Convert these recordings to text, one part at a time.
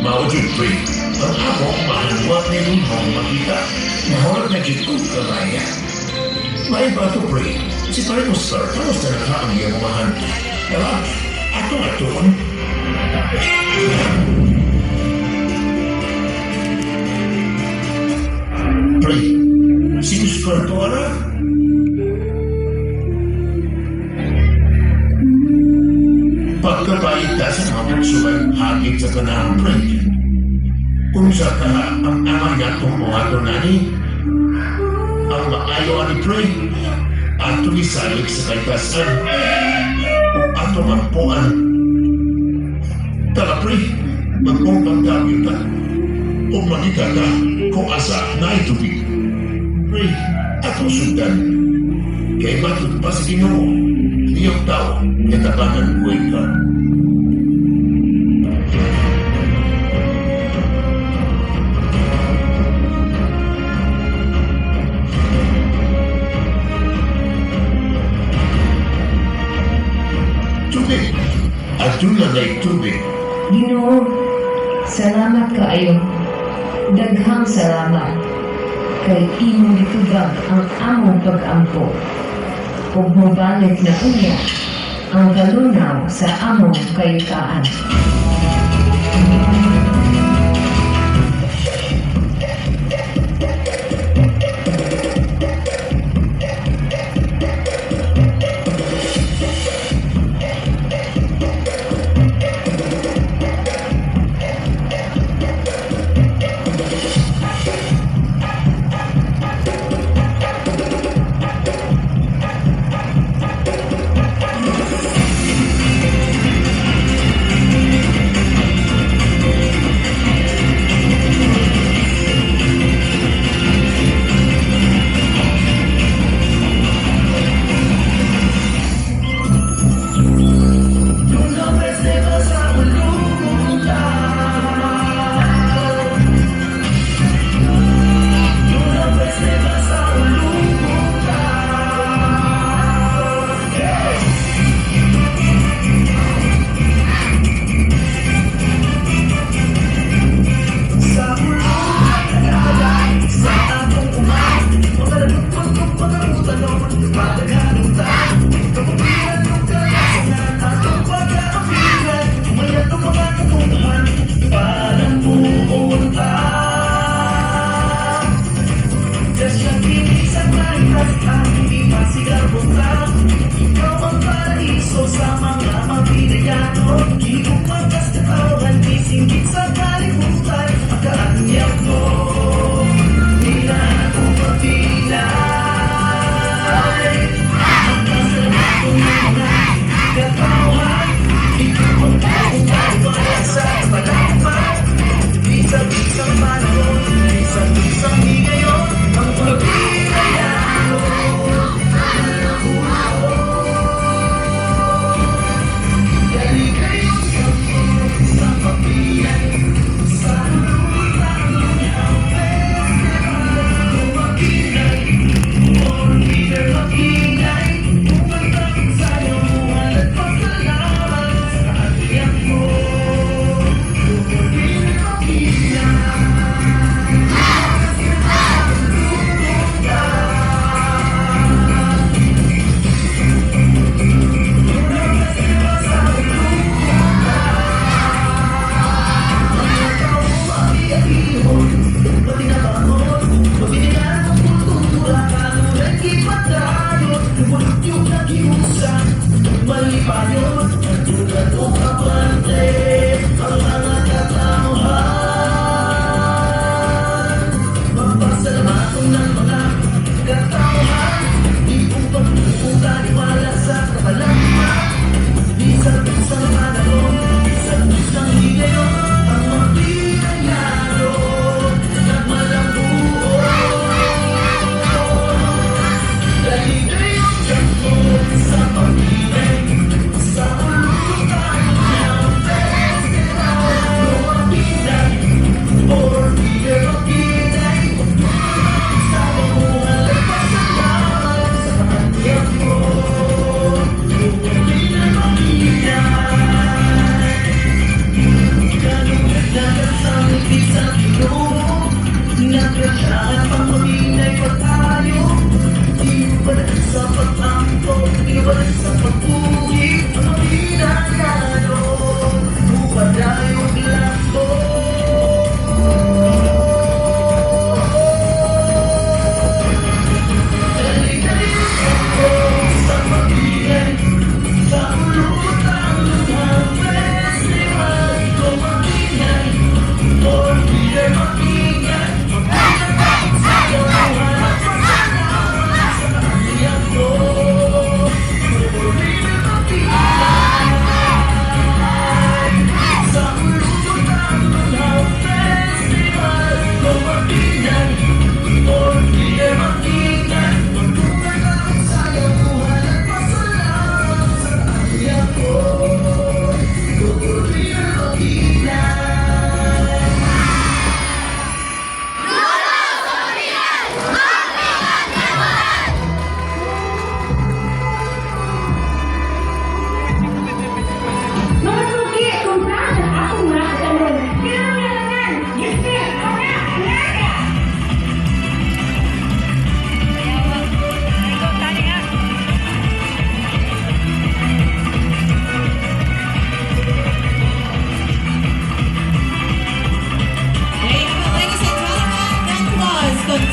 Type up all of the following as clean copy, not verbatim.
Maujud, pre. Ang akong mahanwat ni Lunhong makita. Nahulog na jud ko kamaya. May bato, pre. Si Parino Sir, kamusta na ka ang iyong mahan? Tara, ato-atoon. Pre, si Oscar to, ara? Pagkabaita sa mga pagsulay, hagit sa kanang pre. Kung sa ka ang ama niya itong mga nani, ang maayo ani pre, ato isalik sa kalikasan, o ato magpuan. Tara pre, magpungkang kami ta, o makita ka kung asa na itubig. Pre, ato sundan, kay matut pa sa Ginoo, iyong tao, katabanan buhay ka. Tubig, at doon lang ay tubig. Ginoo, salamat kaayo. Daghang salamat. Kay imong gitugag ang among pag-ampo. Ug mobalik na unya ang kalunaw sa among kayutaan.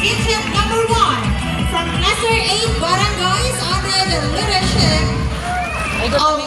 Championship number 1 from Lesser 8 Barangays under the leadership of